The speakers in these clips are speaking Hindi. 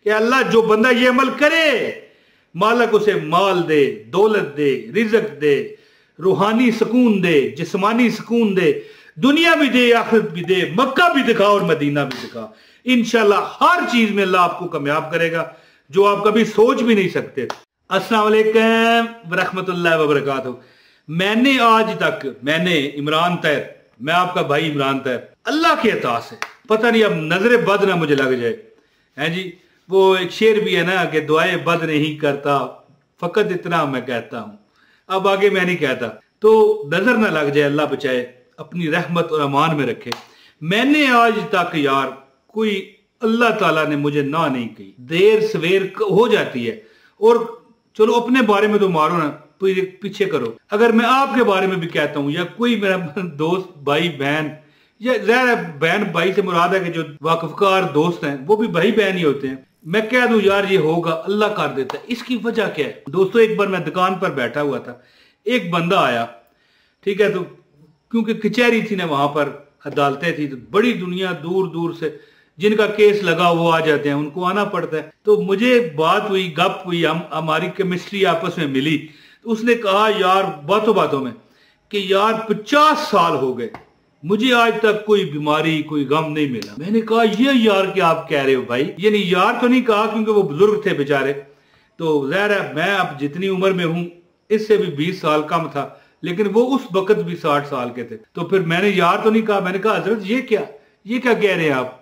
कि अल्लाह जो बंदा ये अमल करे, मालिक उसे माल दे, दौलत दे, रिज़्क दे, रूहानी सुकून दे, जिस्मानी सुकून दे, दुनिया भी दे, आखिरत भी दे, मक्का भी दिखा और मदीना भी दिखा। इंशाल्लाह हर चीज में अल्लाह आपको कामयाब करेगा जो आप कभी सोच भी नहीं सकते। अस्सलाम वालेकुम वरहमतुल्लाहि वबरकातुहू। मैंने आज तक इमरान तैर, मैं आपका भाई इमरान तैर, अल्लाह के अता से पता नहीं अब नजरे बद ना मुझे लग जाए, है जी। वो एक शेर भी है ना कि दुआए बद नहीं करता, फकत इतना मैं कहता हूं, अब आगे मैं नहीं कहता। तो नजर ना लग जाए, अल्लाह बचाए, अपनी रहमत और अमान में रखे। मैंने आज तक यार कोई अल्लाह ताला ने मुझे ना नहीं कही, देर सवेर हो जाती है, और चलो अपने बारे में तो मारो ना, पीछे करो। अगर मैं आपके बारे में भी कहता हूं या कोई मेरा दोस्त भाई बहन, या ज़ाहिर बहन भाई से मुराद है कि जो वाकफकार दोस्त हैं वो भी भाई बहन ही होते हैं, मैं कह दूं यार ये होगा, अल्लाह कर देता है। इसकी वजह क्या है दोस्तों? एक बार मैं दुकान पर बैठा हुआ था, एक बंदा आया, ठीक है, तो क्योंकि कचहरी थी ना वहां पर, अदालतें थी, तो बड़ी दुनिया दूर दूर से जिनका केस लगा वो आ जाते हैं, उनको आना पड़ता है। तो मुझे बात हुई, गप हुई, हमारी केमिस्ट्री आपस में मिली। तो उसने कहा यार बातों बातों में कि यार 50 साल हो गए, मुझे आज तक कोई बीमारी कोई गम नहीं मिला। मैंने कहा ये यार क्या आप कह रहे हो भाई? ये नहीं, यार तो नहीं कहा क्योंकि वो बुजुर्ग थे बेचारे, तो ज़ाहिर है मैं अब जितनी उम्र में हूं इससे भी 20 साल कम था, लेकिन वो उस वक्त भी 60 साल के थे। तो फिर मैंने यार तो नहीं कहा, मैंने कहा हजरत ये क्या कह रहे हैं आप?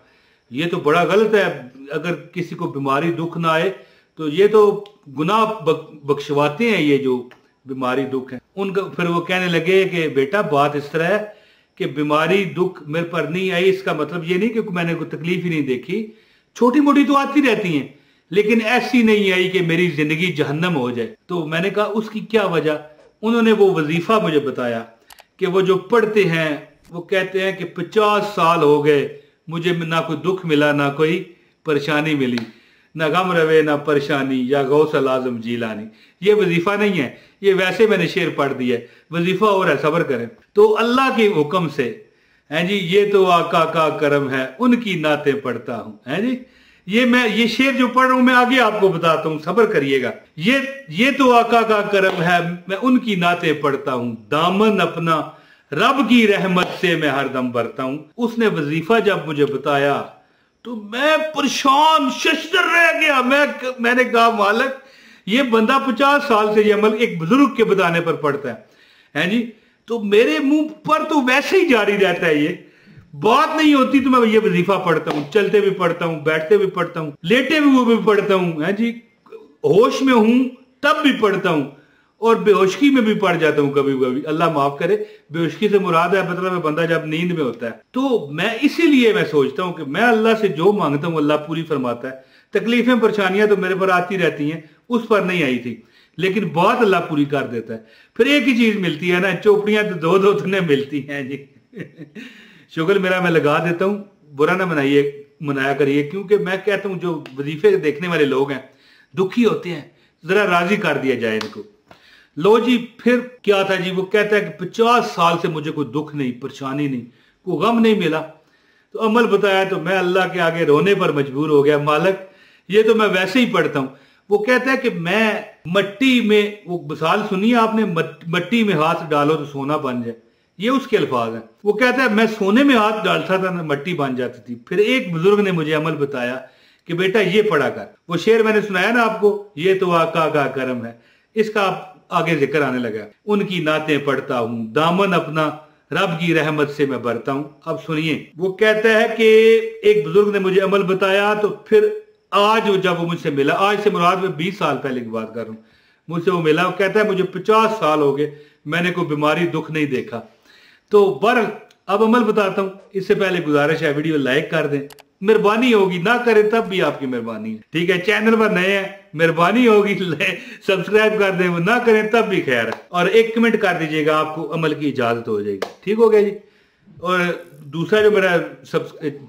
ये तो बड़ा गलत है, अगर किसी को बीमारी दुख ना आए तो ये तो गुनाह बख्शवाते हैं, ये जो बीमारी दुख है उनका। फिर वो कहने लगे कि बेटा बात इस तरह है कि बीमारी दुख मेरे पर नहीं आई, इसका मतलब ये नहीं कि मैंने कोई तकलीफ ही नहीं देखी, छोटी मोटी तो आती रहती हैं, लेकिन ऐसी नहीं आई कि मेरी जिंदगी जहन्नम हो जाए। तो मैंने कहा उसकी क्या वजह? उन्होंने वो वजीफा मुझे बताया कि वो जो पढ़ते हैं वो कहते हैं कि 50 साल हो गए मुझे ना कोई दुख मिला, ना कोई परेशानी मिली, ना गम रवे ना परेशानी, या गौसल आजम जीलानी। ये वजीफा नहीं है, ये वैसे मैंने शेर पढ़ दिया है, वजीफा और है, सब्र करें। तो अल्लाह के हुक्म से है जी, ये तो आका का करम है, उनकी नातें पढ़ता हूं, है जी। ये शेर जो पढ़ रहा हूं मैं आगे आपको बताता हूं, सब्र करिएगा। ये तो आका का करम है, मैं उनकी नातें पढ़ता हूं, दामन अपना रब की रहमत से मैं हरदम भरता हूं। उसने वजीफा जब मुझे बताया तो मैं परेशान शशदर रह गया। मैंने कहा मालिक ये बंदा 50 साल से ये अमल एक बुजुर्ग के बताने पर पढ़ता है जी, तो मेरे मुंह पर तो वैसे ही जारी रहता है, ये बात नहीं होती तो मैं ये वजीफा पढ़ता हूँ, चलते भी पढ़ता हूँ, बैठते भी पढ़ता हूँ, लेटे भी वो भी पढ़ता हूँ, है जी, होश में हूं तब भी पढ़ता हूँ, और बेहोशगी में भी पढ़ जाता हूं कभी कभी, अल्लाह माफ करे। बेहोशगी से मुराद है मतलब बंदा जब नींद में होता है। तो मैं इसीलिए मैं सोचता हूं कि मैं अल्लाह से जो मांगता हूं अल्लाह पूरी फरमाता है। तकलीफें परेशानियां तो मेरे पर आती रहती हैं, उस पर नहीं आई थी, लेकिन बात अल्लाह पूरी कर देता है। फिर एक ही चीज मिलती है ना, चोपड़ियां तो दो दो तो मिलती हैं जी। शुक्र मेरा मैं लगा देता हूं, बुरा ना मनाया करिए, क्योंकि मैं कहता हूं जो वजीफे देखने वाले लोग हैं दुखी होते हैं, जरा राजी कर दिया जाए इनको। लो जी, फिर क्या था जी, वो कहता है कि 50 साल से मुझे कोई दुख नहीं, परेशानी नहीं, कोई गम नहीं मिला। तो अमल बताया तो मैं अल्लाह के आगे रोने पर मजबूर हो गया, मालिक ये तो मैं वैसे ही पढ़ता हूं। वो कहता है कि मैं मट्टी में, वो मिसाल सुनिए आपने, मट्टी में हाथ डालो तो सोना बन जाए, ये उसके अल्फाज हैं। वो कहता है मैं सोने में हाथ डालता था ना मट्टी बन जाती थी। फिर एक बुजुर्ग ने मुझे अमल बताया कि बेटा ये पढ़ा कर, वो शेर मैंने सुनाया ना आपको, ये तो आका का करम है, इसका आगे जिक्र आने लगा, उनकी नातें पढ़ता हूं, दामन अपना रब की रहमत से मैं भरता हूं। अब सुनिए, वो कहता है कि एक बुजुर्ग ने मुझे अमल बताया, तो फिर आज जब वो मुझसे मिला, आज से मुराद में 20 साल पहले की बात कर रहा हूं, मुझसे वो मिला, वो कहता है मुझे 50 साल हो गए मैंने कोई बीमारी दुख नहीं देखा। तो बर अब अमल बताता हूं, इससे पहले गुजारिश है वीडियो लाइक कर दें, मेहरबानी होगी, ना करें तब भी आपकी मेहरबानी है, ठीक है। चैनल पर नए हैं, मेहरबानी होगी सब्सक्राइब कर दें, ना करें तब भी खैर है, और एक कमेंट कर दीजिएगा, आपको अमल की इजाजत हो जाएगी, ठीक हो गया जी। और दूसरा जो मेरा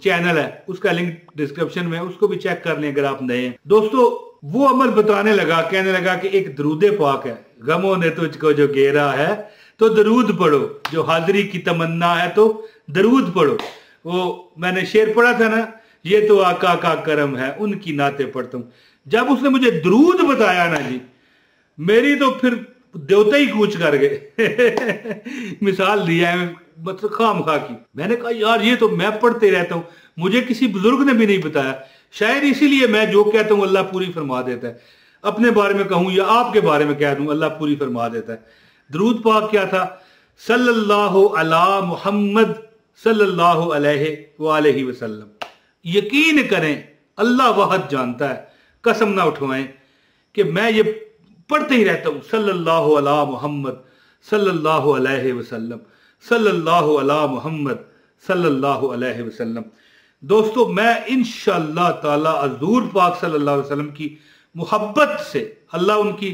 चैनल है उसका लिंक डिस्क्रिप्शन में, उसको भी चेक कर लें अगर आप नए हैं। दोस्तों वो अमल बताने लगा, कहने लगा कि एक दरूद पाक है, गमों ने तुझको जो घेरा है तो दरूद पढ़ो, जो हाजिरी की तमन्ना है तो दरूद पढ़ो। वो मैंने शेर पढ़ा था ना ये तो आका का करम है, उनकी नाते पढ़ता हूँ। जब उसने मुझे दरूद बताया ना जी, मेरी तो फिर देवता ही कूच कर गए। मिसाल दिया है मतलब खामखा की। मैंने कहा यार ये तो मैं पढ़ते रहता हूँ, मुझे किसी बुजुर्ग ने भी नहीं बताया। शायद इसीलिए मैं जो कहता हूँ अल्लाह पूरी फरमा देता है। अपने बारे में कहूँ या आपके बारे में कह दूं, अल्लाह पूरी फरमा देता है। दरूद पाक क्या था? सल्लल्लाहु अला मुहम्मद सल्लल्लाहु अलैहि वसल्लम। यकीन करें अल्लाह वहद जानता है, कसम ना उठवाएं कि मैं ये पढ़ते ही रहता हूं, सल्लल्लाहु अला मुहम्मद सल्लल्लाहु अलैहि वसल्लम, सल्लल्लाहु अला मुहम्मद सल्लल्लाहु अलैहि वसल्लम। दोस्तों मैं इंशाअल्लाह ताला हजूर पाक सल्लल्लाहु अलैहि वसल्लम की मोहब्बत से, अल्लाह उनकी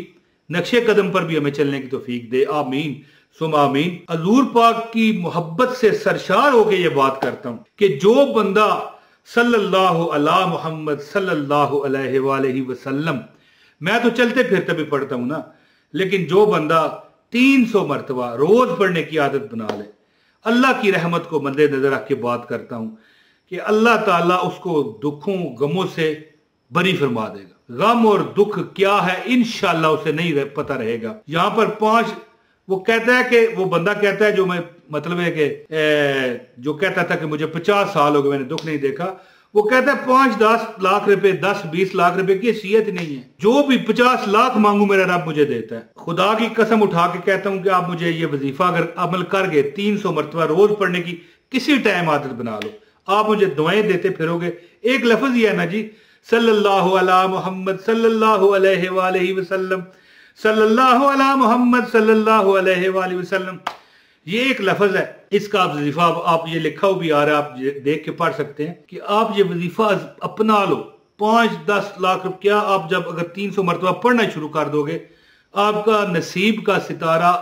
नक्शे कदम पर भी हमें चलने की तौफीक दे, आमीन सुम आमीन। हजूर पाक की मोहब्बत से सरशार होकर यह बात करता हूं कि जो बंदा सल्लल्लाहु अला मुहम्मद सल्लल्लाहु अलैहि वसल्लम, मैं तो चलते फिरते भी पढ़ता हूं ना, लेकिन जो बंदा 300 मरतबा रोज पढ़ने की आदत बना ले, अल्लाह की रहमत को मद्देनजर रख के बात करता हूं कि अल्लाह ताला उसको दुखों गमों से बरी फरमा देगा। गम और दुख क्या है इंशाअल्लाह उसे नहीं पता रहेगा। यहां पर 5 वो कहता है कि वो बंदा कहता है, जो मैं मतलब है कि जो कहता था कि मुझे 50 साल हो गए मैंने दुख नहीं देखा, वो कहता है 5-10 लाख रुपए 10-20 लाख रुपए की हैसियत नहीं है। जो भी 50 लाख मांगू मेरा रब मुझे देता है। खुदा की कसम उठा के कहता हूं कि आप मुझे ये वजीफा अगर अमल कर गए 300 मरतबा रोज पढ़ने की किसी टाइम आदत बना लो, आप मुझे दुआएं देते फिरोगे। एक लफ्ज ही है ना जी, सल्लल्लाहु अला मुहम्मद सल्लल्लाहु अलैहि वसल्लम, सल्लल्लाहु अला मुहम्मद सल्लल्लाहु अलैहि वसल्लम। ये एक लफ्ज है, इसका आप वजीफा आप ये लिखा हुआ भी आ रहा है, आप देख के पढ़ सकते हैं कि आप ये वजीफा अपना लो। 5-10 लाख रुपया आप जब अगर 300 मरतबा पढ़ना शुरू कर दोगे, आपका नसीब का सितारा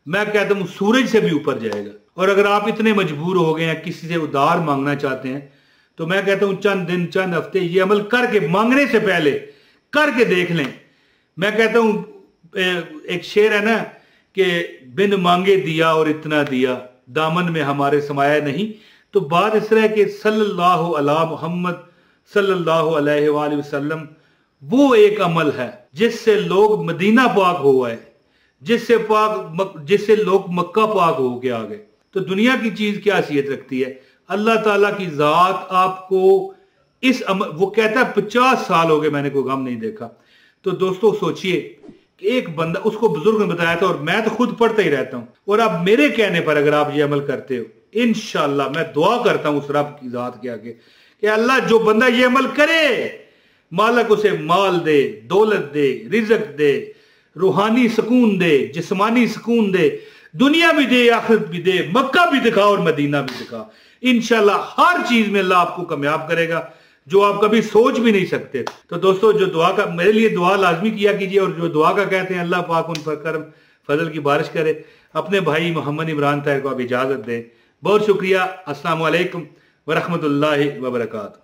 मैं कहता हूं सूरज से भी ऊपर जाएगा। और अगर आप इतने मजबूर हो गए हैं, किसी से उधार मांगना चाहते हैं, तो मैं कहता हूं चंद दिन चंद हफ्ते ये अमल करके, मांगने से पहले करके देख लें। मैं कहता हूं एक शेर है ना कि बिन मांगे दिया और इतना दिया, दामन में हमारे समाया नहीं। तो बात इस तरह के सल्लल्लाहु अला मुहम्मद सल्लल्लाहु अलैहि वसल्लम वो एक अमल है जिससे लोग मदीना पाक हो आए, जिससे लोग मक्का पाक हो के आ गए। तो दुनिया की चीज क्या हैसियत रखती है? अल्लाह ताला की जात आपको इस वो कहता है 50 साल हो गए मैंने कोई गम नहीं देखा। तो दोस्तों सोचिए कि एक बंदा, उसको बुजुर्ग ने बताया था, और मैं तो खुद पढ़ता ही रहता हूं, और अब मेरे कहने पर अगर आप ये अमल करते हो, इंशाअल्लाह मैं दुआ करता हूं उस रब की जात के आगे कि अल्लाह जो बंदा ये अमल करे, मालक उसे माल दे, दौलत दे, रिज़्क दे, रूहानी सुकून दे, जिस्मानी सुकून दे, दुनिया भी दे, आखिरत भी दे, मक्का भी दिखा और मदीना भी दिखा। इंशाल्लाह हर चीज में अल्लाह आपको कामयाब करेगा जो आप कभी सोच भी नहीं सकते। तो दोस्तों जो दुआ का, मेरे लिए दुआ लाजमी किया कीजिए, और जो दुआ का कहते हैं अल्लाह पाक उन पर करम फजल की बारिश करे। अपने भाई मोहम्मद इमरान ताहिर को आप इजाजत दें। बहुत शुक्रिया। अस्सलामु अलैकुम व रहमतुल्लाहि व बरकातहू।